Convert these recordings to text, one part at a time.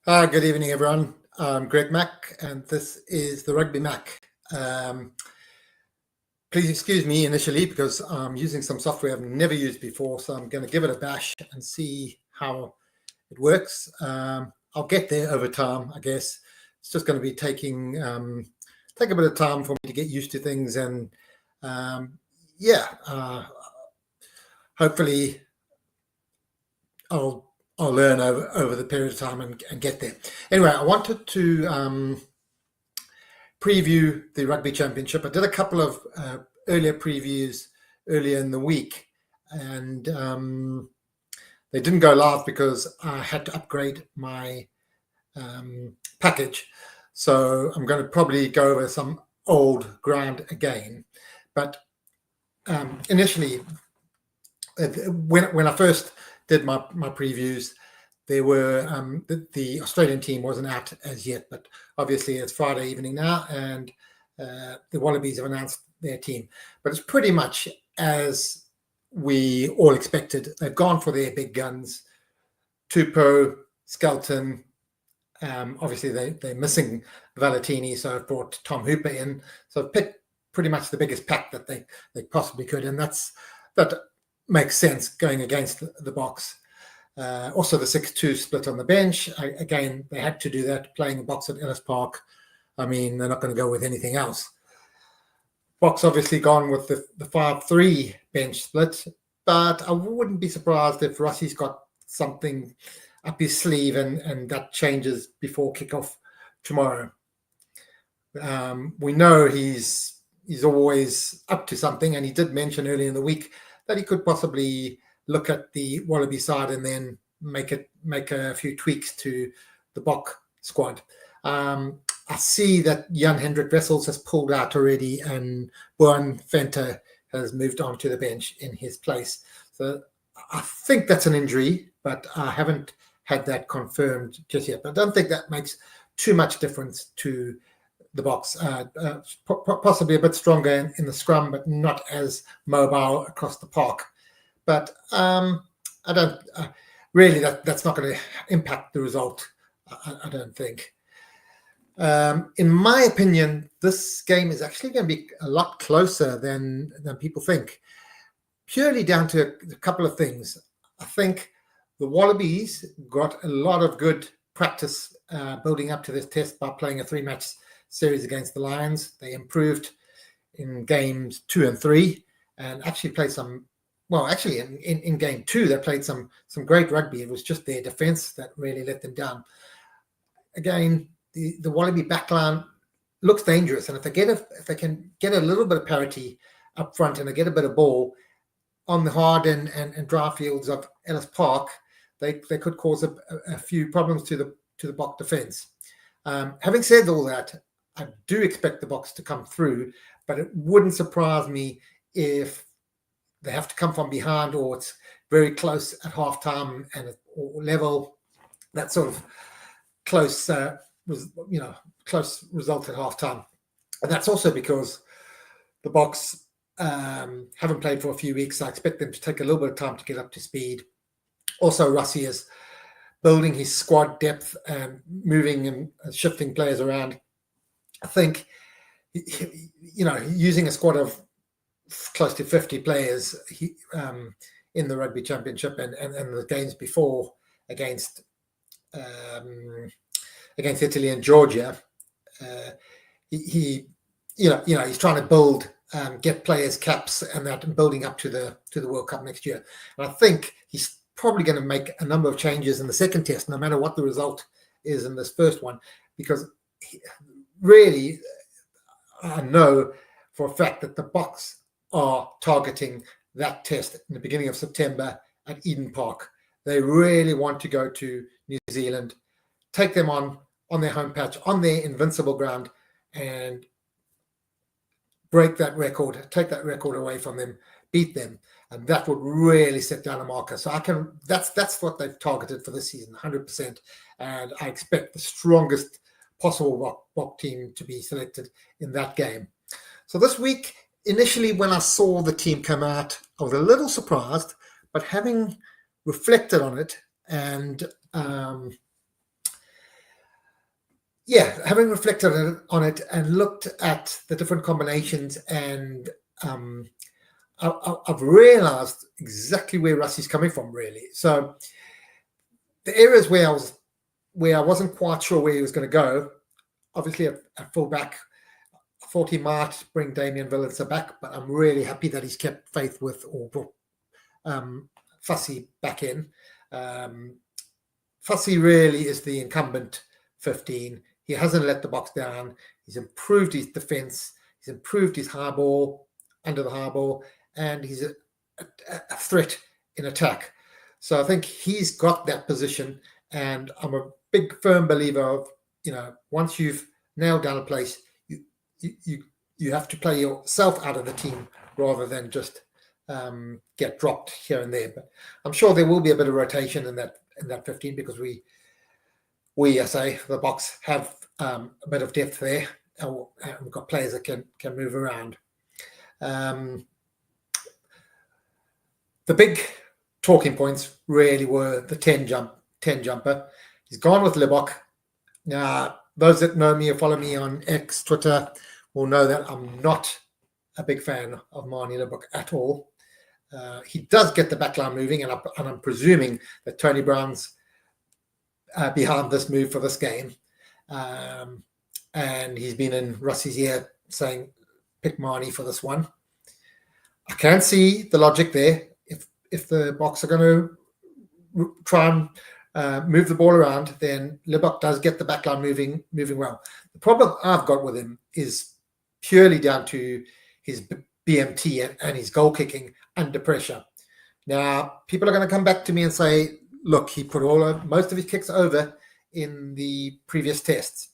Good evening, everyone. I'm Greg Mack, and this is the Rugby Mac. Please excuse me initially because I'm using some software I've never used before, so I'm going to give it a bash and see how it works. I'll get there over time, I guess. It's just going to be taking take a bit of time for me to get used to things, and hopefully I'll learn over the period of time and get there. Anyway, I wanted to preview the Rugby Championship. I did a couple of earlier previews earlier in the week, and they didn't go live because I had to upgrade my package. So I'm going to probably go over some old ground again. But initially, when I first did my previews, there were the Australian team wasn't out as yet, but obviously it's Friday evening now, and the Wallabies have announced their team. But it's pretty much as we all expected. They've gone for their big guns: Tupou, Skelton. Obviously they're missing Valentini, so I've brought Tom Hooper in. So I've picked pretty much the biggest pack that they possibly could, and that makes sense going against the Box. Also, the 6-2 split on the bench. Again, they had to do that, playing a Box at Ellis Park. I mean, they're not going to go with anything else. Box obviously gone with the 5-3 bench split, but I wouldn't be surprised if Russie's got something up his sleeve and that changes before kickoff tomorrow. We know he's always up to something, and he did mention early in the week that he could possibly look at the Wallaby side and then make a few tweaks to the Bok squad. I see that Jan Hendrik Wessels has pulled out already, and Boan Venter has moved on to the bench in his place. So I think that's an injury, but I haven't had that confirmed just yet. But I don't think that makes too much difference to the Box. Possibly a bit stronger in the scrum, but not as mobile across the park. But I don't really, that's not going to impact the result, I don't think. In my opinion, this game is actually going to be a lot closer than people think, purely down to a couple of things. I think the Wallabies got a lot of good practice building up to this test by playing a 3-match series against the Lions. They improved in games 2 and 3 and actually played some. Well, actually, in game 2, they played some great rugby. It was just their defence that really let them down. Again, the Wallaby backline looks dangerous, and if they can get a little bit of parity up front and they get a bit of ball on the hard and dry fields of Ellis Park, they could cause a few problems to the Bok defence. Having said all that, I do expect the Boks to come through, but it wouldn't surprise me if they have to come from behind, or it's very close at halftime and or level. That sort of close, close result at halftime, and that's also because the Boks haven't played for a few weeks. So I expect them to take a little bit of time to get up to speed. Also, Russie is building his squad depth and moving and shifting players around. I think, using a squad of close to 50 players in the Rugby Championship and the games before against Italy and Georgia, he's trying to build, get players caps and that, and building up to the World Cup next year. And I think he's probably going to make a number of changes in the second test, no matter what the result is in this first one, because really, I know for a fact that the Boks are targeting that test in the beginning of September at Eden Park. They really want to go to New Zealand, take them on their home patch, on their invincible ground, and break that record, take that record away from them, beat them, and that would really set down a marker. So that's what they've targeted for this season, 100%. And I expect the strongest possible Bok team to be selected in that game. So this week, initially, when I saw the team come out, I was a little surprised, but having reflected on it and yeah, having reflected on it and looked at the different combinations, and I've realised exactly where Rusty's coming from, really. So the areas where I wasn't quite sure where he was going to go, obviously at fullback, I thought he might bring Damien Villancer back, but I'm really happy that he's kept faith with or brought Fussy back in. Fussy really is the incumbent 15. He hasn't let the box down. He's improved his defence. He's improved his high ball, under the high ball, and he's a threat in attack. So I think he's got that position, and I'm a big firm believer of, once you've nailed down a place, you have to play yourself out of the team rather than just get dropped here and there. But I'm sure there will be a bit of rotation in that 15, because we I say the box have a bit of depth there, and we've got players that can move around. The big talking points really were the 10 jumper. He's gone with Libbok. Now, those that know me or follow me on X, Twitter, will know that I'm not a big fan of Marnie Libbok at all. He does get the backline moving, and I'm presuming that Tony Brown's behind this move for this game. And he's been in Rusty's ear saying, pick Marnie for this one. I can see the logic there. If the Boks are going to try and move the ball around, then Libbok does get the backline moving well. The problem I've got with him is purely down to his BMT and his goal kicking under pressure. Now, people are going to come back to me and say, look, he put most of his kicks over in the previous tests.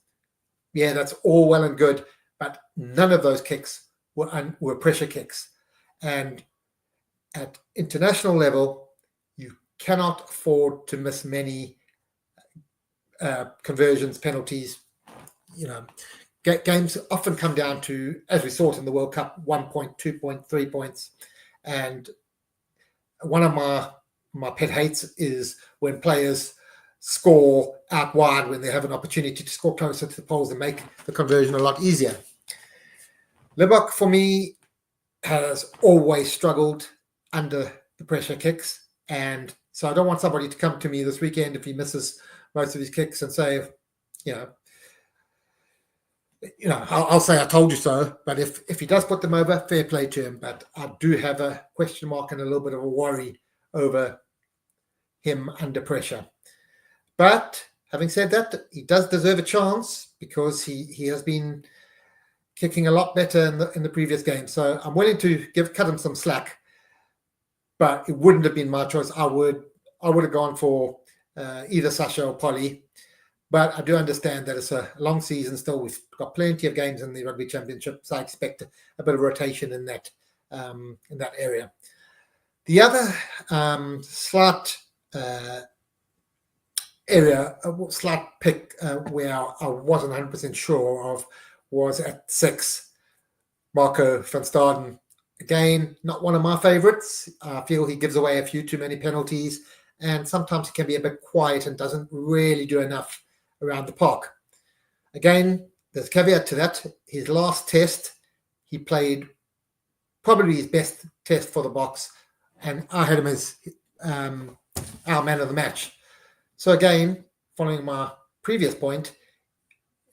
Yeah, that's all well and good, but none of those kicks were pressure kicks. And at international level, you cannot afford to miss many conversions, penalties. Games often come down to, as we saw it in the World Cup, 1 point, 2 point, 3 points. And one of my pet hates is when players score out wide when they have an opportunity to score closer to the poles and make the conversion a lot easier. Libbok, for me, has always struggled under the pressure kicks. And so I don't want somebody to come to me this weekend if he misses most of his kicks and say, I'll say I told you so. But if he does put them over, fair play to him. But I do have a question mark and a little bit of a worry over him under pressure. But having said that, he does deserve a chance because he has been kicking a lot better in the previous game. So I'm willing to cut him some slack. But it wouldn't have been my choice. I would have gone for either Sasha or Polly. But I do understand that it's a long season still. We've got plenty of games in the Rugby Championship, so I expect a bit of rotation in that area. The other slight pick where I wasn't 100% sure of was at 6, Marco van Staden. Again, not one of my favourites. I feel he gives away a few too many penalties, and sometimes he can be a bit quiet and doesn't really do enough around the park. Again, there's a caveat to that. His last test, he played probably his best test for the Boks, and I had him as our man of the match. So again, following my previous point,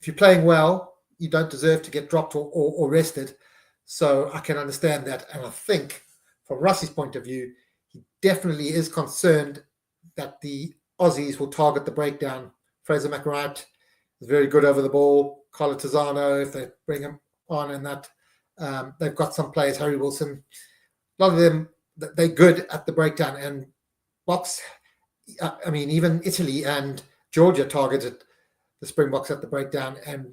if you're playing well, you don't deserve to get dropped or rested. So I can understand that. And I think from Rusty's point of view, he definitely is concerned that the Aussies will target the breakdown. Fraser McWright is very good over the ball. Carlo Tizzano, if they bring him on in that. They've got some players, Harry Wilson. A lot of them, they're good at the breakdown. And Boks, even Italy and Georgia targeted the Springboks at the breakdown and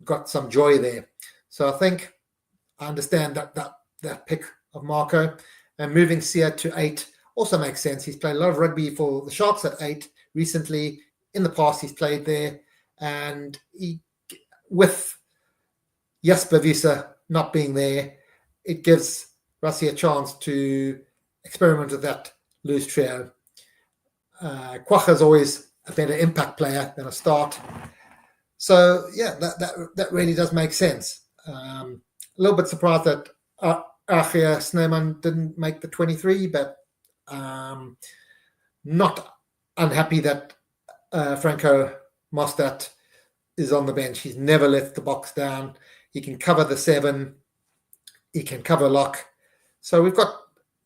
got some joy there. So I think I understand that pick of Marco, and moving Sia to 8 also makes sense. He's played a lot of rugby for the Sharks at 8 recently. In the past, he's played there, and with Jasper Wiese not being there, it gives Rassie a chance to experiment with that loose trio. Kwagga is always a better impact player than a start. So yeah, that really does make sense. A little bit surprised that Achia Sneeman didn't make the 23, but not unhappy that Franco Mostert is on the bench. He's never let the box down. He can cover the 7. He can cover lock. So we've got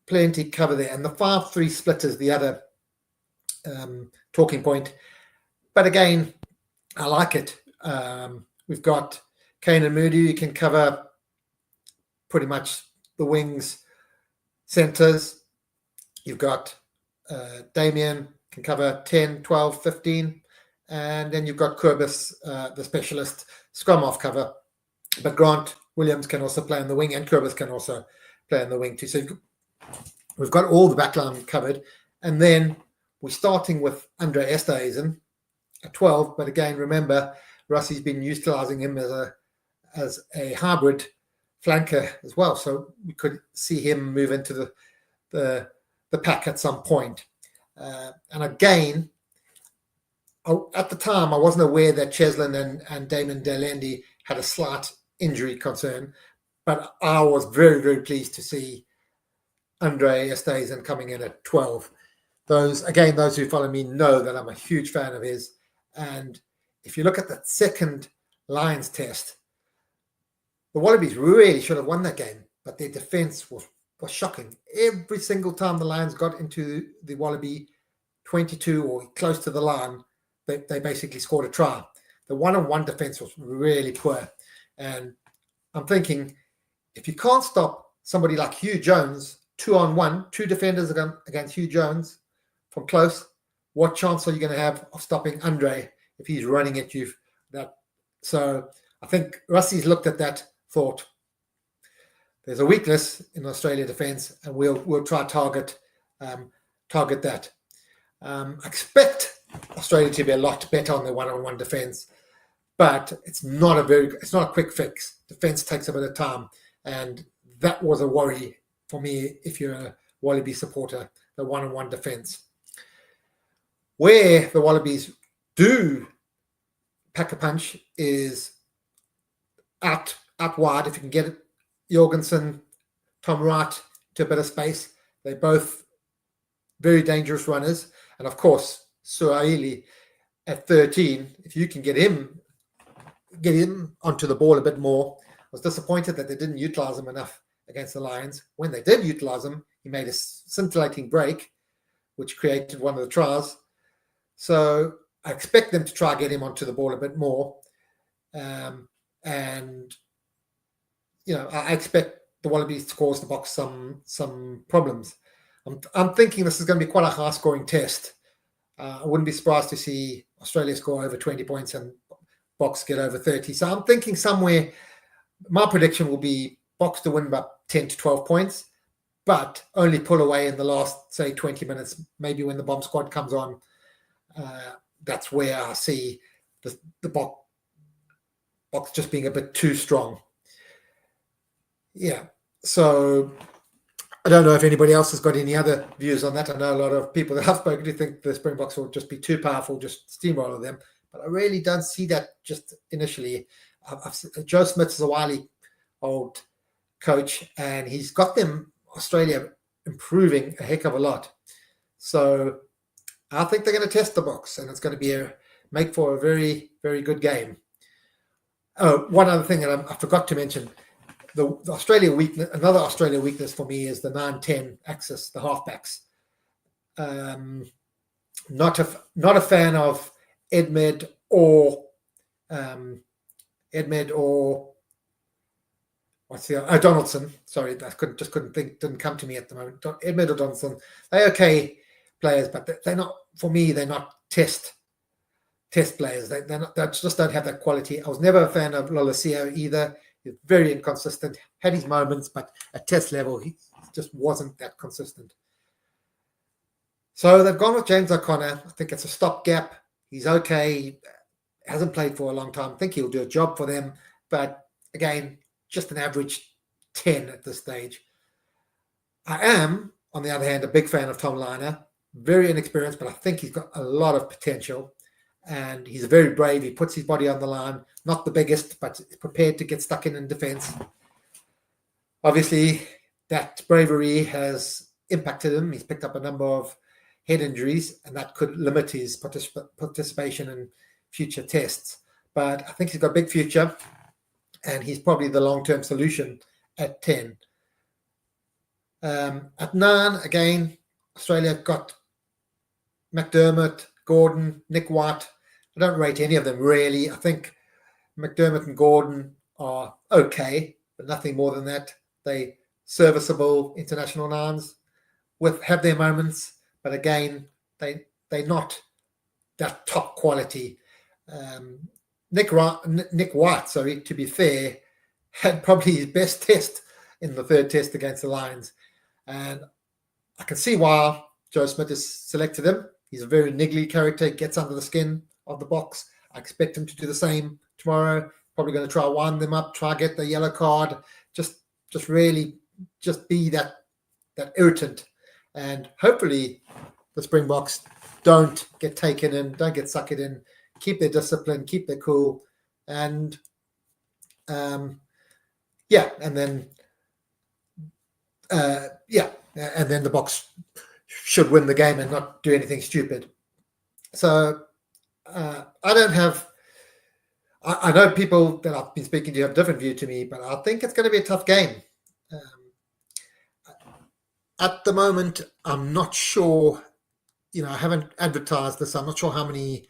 plenty cover there. And the 5-3 split is the other talking point. But again, I like it. We've got Kane and Moody, who can cover pretty much the wings, centres. You've got Damien, can cover 10, 12, 15. And then you've got Kurbis, the specialist, scrum off cover. But Grant Williams can also play on the wing, and Kurbis can also play on the wing too. So we've got all the backline covered. And then we're starting with Andre Esterhuizen at 12. But again, remember, Russie's been utilising him as a hybrid flanker as well. So we could see him move into the pack at some point. And again, at the time, I wasn't aware that Cheslin and Damon Delendi had a slight injury concern, but I was very, very pleased to see Andre Esterhuizen coming in at 12. Those who follow me know that I'm a huge fan of his. And if you look at that second Lions test, the Wallabies really should have won that game, but their defence was shocking. Every single time the Lions got into the Wallaby 22 or close to the line, they basically scored a try. The one-on-one defence was really poor. And I'm thinking, if you can't stop somebody like Hugh Jones, 2-on-1, 2 defenders against Hugh Jones from close, what chance are you going to have of stopping Andre if he's running at you? So I think Russie's looked at that, thought, there's a weakness in Australia defence, and we'll try target that. I expect Australia to be a lot better on their one-on-one defence, but it's not a quick fix. Defence takes a bit of time, and that was a worry for me if you're a Wallaby supporter, the one-on-one defence. Where the Wallabies do pack a punch is out wide. If you can get it, Jorgensen, Tom Wright to a bit of space. They're both very dangerous runners. And of course, Suhaili at 13, if you can get him onto the ball a bit more. I was disappointed that they didn't utilise him enough against the Lions. When they did utilise him, he made a scintillating break, which created one of the tries. So I expect them to try and get him onto the ball a bit more. And I expect the Wallabies to cause the box some problems. I'm thinking this is going to be quite a high-scoring test. I wouldn't be surprised to see Australia score over 20 points and Box get over 30. So I'm thinking somewhere, my prediction will be Box to win by 10 to 12 points, but only pull away in the last, say, 20 minutes, maybe when the bomb squad comes on. That's where I see the Box just being a bit too strong. Yeah, so I don't know if anybody else has got any other views on that. I know a lot of people that I've spoken to think the Springboks will just be too powerful, just steamroller them. But I really don't see that just initially. Joe Smith is a wily old coach, and he's got them, Australia, improving a heck of a lot. So I think they're going to test the Boks, and it's going to make for a very, very good game. Oh, one other thing that I forgot to mention. The Australia weakness, another Australia weakness for me is the 9-10 axis, the halfbacks. Not a fan of Edmed or Donaldson. Sorry, I couldn't think. Didn't come to me at the moment. Edmed or Donaldson. They're okay players, but they're not, for me. They're not test players. They just don't have that quality. I was never a fan of Lolesio either. He's very inconsistent, had his moments, but at test level, he just wasn't that consistent. So they've gone with James O'Connor. I think it's a stopgap. He's okay. He hasn't played for a long time. I think he'll do a job for them. But again, just an average 10 at this stage. I am, on the other hand, a big fan of Tom Liner. Very inexperienced, but I think he's got a lot of potential. and he's very brave. He puts his body on the line, not the biggest, but prepared to get stuck in defense. Obviously, that bravery has impacted him. He's picked up a number of head injuries, and that could limit his participation in future tests. But I think he's got a big future, and he's probably the long-term solution at 10. At 9, again, Australia got McDermott, Gordon, Nick White. I don't rate any of them, really. I think McDermott and Gordon are okay, but nothing more than that. They serviceable international nines have their moments, but again, they're not that top quality. Nick White, to be fair, had probably his best test in the third test against the Lions, and I can see why Joe Smith has selected him. He's a very niggly character, gets under the skin of the box. I expect him to do the same tomorrow. Probably going to try wind them up, try get the yellow card, just really be that irritant. And hopefully the Springboks don't get taken in, don't get suckered in, keep their discipline, keep their cool, and and then the Boks should win the game and not do anything stupid. So I don't have. I know people that I've been speaking to have a different view to me, but I think it's going to be a tough game. At the moment, I'm not sure. I haven't advertised this. I'm not sure how many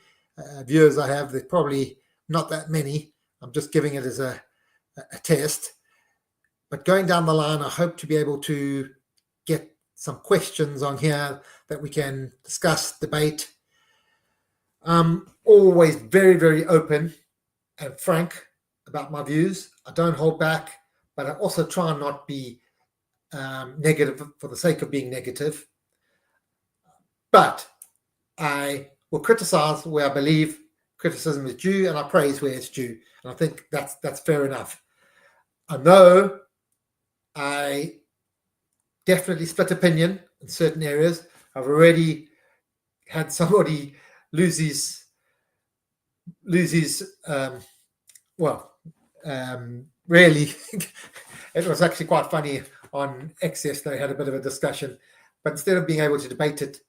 viewers I have. There's probably not that many. I'm just giving it as a test. But going down the line, I hope to be able to get some questions on here that we can discuss, debate. I'm always very, very open and frank about my views. I don't hold back, but I also try and not be negative for the sake of being negative. But I will criticize where I believe criticism is due, and I praise where it's due. And I think that's fair enough. I know I definitely split opinion in certain areas. I've already had somebody lose his really, it was actually quite funny on Access. They had a bit of a discussion, but instead of being able to debate it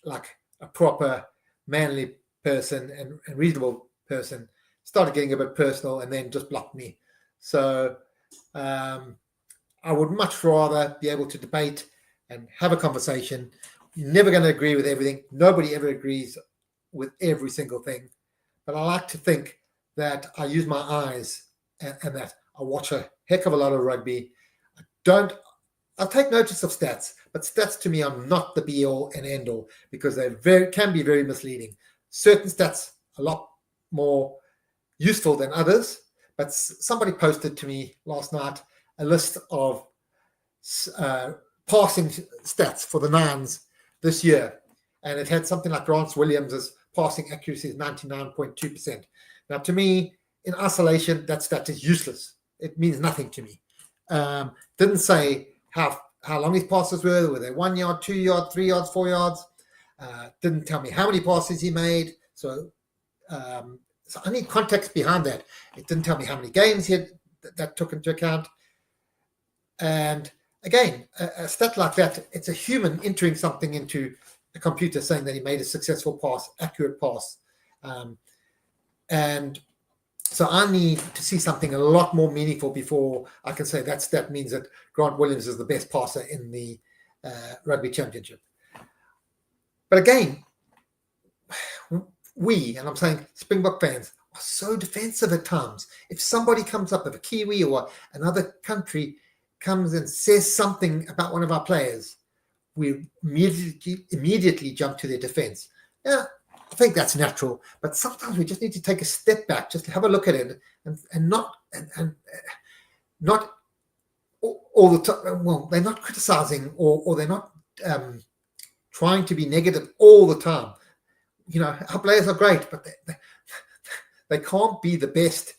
like a proper manly person and reasonable person, started getting a bit personal and then just blocked me. So I would much rather be able to debate and have a conversation. You're never going to agree with everything. Nobody ever agrees with every single thing. But I like to think that I use my eyes and that I watch a heck of a lot of rugby. I'll take notice of stats, but stats to me are not the be-all and end-all because they can be very misleading. Certain stats are a lot more useful than others, but somebody posted to me last night a list of passing stats for the Nines this year, and it had something like Grant Williams' passing accuracy is 99.2%. Now, to me, in isolation, that stat is useless. It means nothing to me. Didn't say how long his passes were they 1 yard, 2 yards, 3 yards, 4 yards. Didn't tell me how many passes he made. So I need context behind that. It didn't tell me how many games he had that took into account. And again, a stat like that, it's a human entering something into a computer saying that he made a successful pass, accurate pass. And so I need to see something a lot more meaningful before I can say that stat means that Grant Williams is the best passer in the Rugby Championship. But again, and I'm saying Springbok fans, are so defensive at times. If somebody comes up, if a Kiwi or another country comes and says something about one of our players, we immediately jump to their defense. Yeah, I think that's natural, but sometimes we just need to take a step back, just have a look at it, and not all the time. Well, they're not criticizing or they're not trying to be negative all the time. Our players are great, but they can't be the best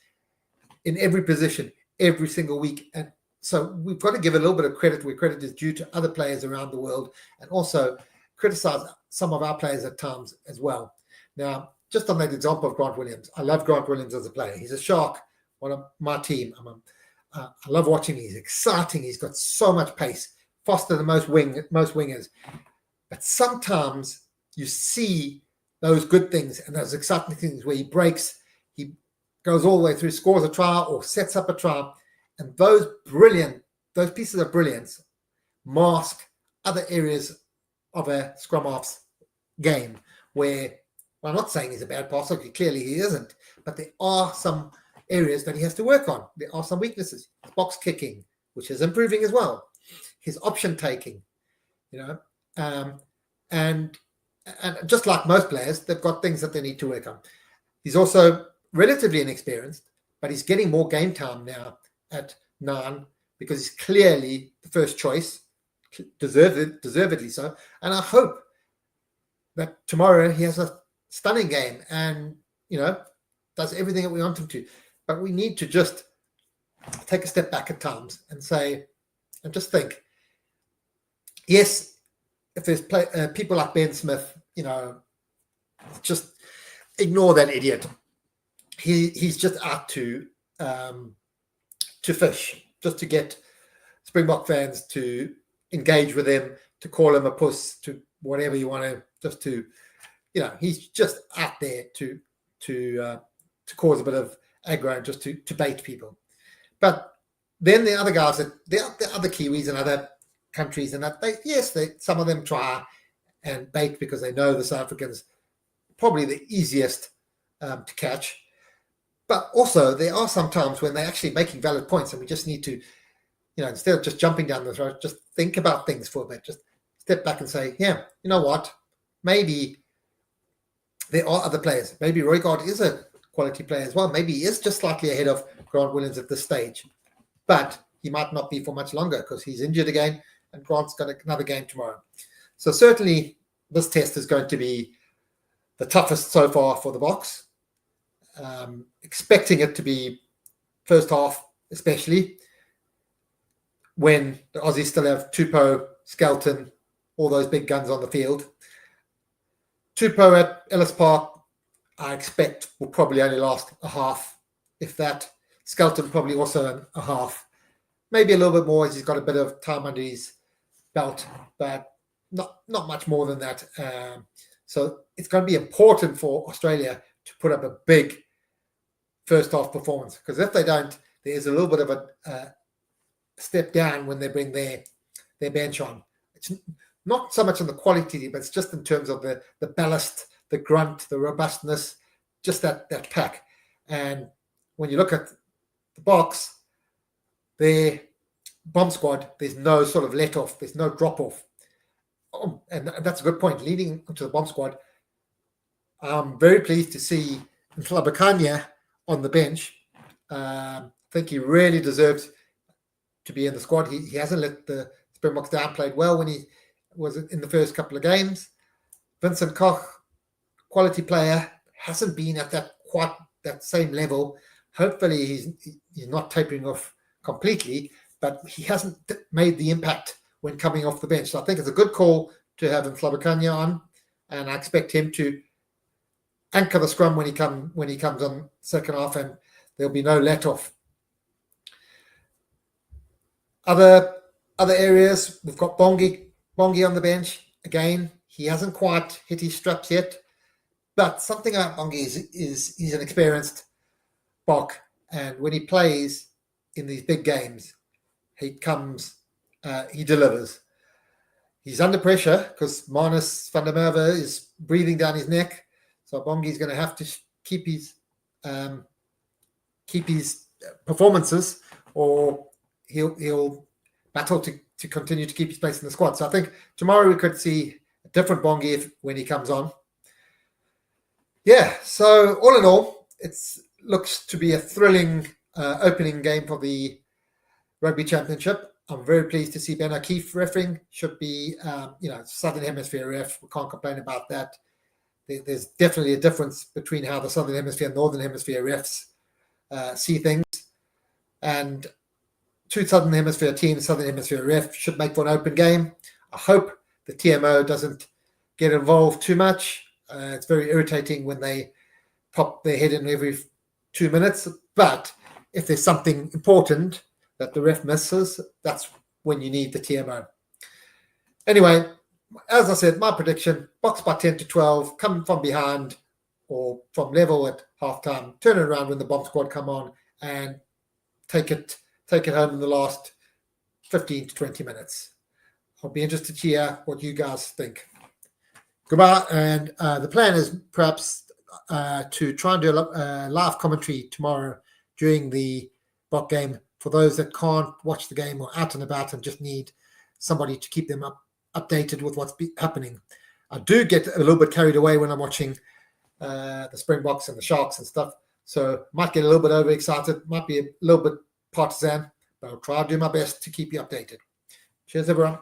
in every position every single week. And so we've got to give a little bit of credit where credit is due to other players around the world, and also criticize some of our players at times as well. Now, just on that example of Grant Williams, I love Grant Williams as a player. He's a shark, one of my team. I love watching him. He's exciting. He's got so much pace, faster than most wingers. But sometimes you see those good things and those exciting things where he breaks, he goes all the way through, scores a try or sets up a try. And those pieces of brilliance mask other areas of a scrum half's game where, well, I'm not saying he's a bad passer, clearly he isn't, but there are some areas that he has to work on. There are some weaknesses. Box kicking, which is improving as well. His option taking, and just like most players, they've got things that they need to work on. He's also relatively inexperienced, but he's getting more game time now at 9 because he's clearly the first choice, deservedly so. And I hope that tomorrow he has a stunning game and, does everything that we want him to. But we need to just take a step back at times and say, and just think, yes, if there's people like Ben Smith, just ignore that idiot. He's just out to fish, just to get Springbok fans to engage with him, to call him a puss, to whatever you want to, just to, he's just out there to cause a bit of aggro, just to bait people. But then the other guys, the other Kiwis and other countries, and that some of them try and bait because they know the South Africans probably the easiest to catch. But also there are some times when they're actually making valid points, and we just need to, instead of just jumping down the throat, just think about things for a bit. Just step back and say, yeah, you know what? Maybe there are other players. Maybe Roygaard is a quality player as well. Maybe he is just slightly ahead of Grant Williams at this stage. But he might not be for much longer because he's injured again, and Grant's got another game tomorrow. So certainly this test is going to be the toughest so far for the Boks. Expecting it to be first half, especially when the Aussies still have Tupou, Skelton, all those big guns on the field. Tupou at Ellis Park, I expect, will probably only last a half, if that. Skelton probably also a half. Maybe a little bit more as he's got a bit of time under his belt, but not much more than that. So it's going to be important for Australia to put up a big first half performance, because if they don't, there's a little bit of a step down when they bring their bench on. It's not so much on the quality, but it's just in terms of the ballast, the grunt, the robustness, just that pack. And when you look at the Boks, their bomb squad, there's no sort of let off, there's no drop off. Oh, and that's a good point. Leading into the bomb squad, I'm very pleased to see Nhlabakanya on the bench. I think he really deserves to be in the squad. He hasn't let the Springboks down, played well when he was in the first couple of games. Vincent Koch, quality player, hasn't been at quite that same level. Hopefully he's not tapering off completely, but he hasn't made the impact when coming off the bench. So I think it's a good call to have Nhlabakanya on, and I expect him to anchor the scrum when he comes on second half, and there'll be no let off. Other areas, we've got Bongi on the bench. Again, he hasn't quite hit his straps yet, but something about Bongi is he's an experienced Bok, and when he plays in these big games, he delivers. He's under pressure because Marnus van der Merwe is breathing down his neck, so Bongi's going to have to keep his performances, or he'll battle to continue to keep his place in the squad. So I think tomorrow we could see a different Bongi when he comes on. Yeah, so all in all, it looks to be a thrilling opening game for the Rugby Championship. I'm very pleased to see Ben O'Keefe refereeing. Should be, Southern Hemisphere ref. We can't complain about that. There's definitely a difference between how the Southern Hemisphere and Northern Hemisphere refs see things. And two Southern Hemisphere teams, Southern Hemisphere ref, should make for an open game. I hope the TMO doesn't get involved too much. It's very irritating when they pop their head in every 2 minutes. But if there's something important that the ref misses, that's when you need the TMO. Anyway, as I said, my prediction, Box by 10 to 12, come from behind or from level at halftime, turn it around when the bomb squad come on and take it home in the last 15 to 20 minutes. I'll be interested to hear what you guys think. Goodbye. And the plan is perhaps to try and do a live commentary tomorrow during the BOK game for those that can't watch the game or out and about and just need somebody to keep them updated with what's happening. I do get a little bit carried away when I'm watching the Springboks and the Sharks and stuff, so might get a little bit overexcited, might be a little bit partisan, but I'll try to do my best to keep you updated. Cheers, everyone.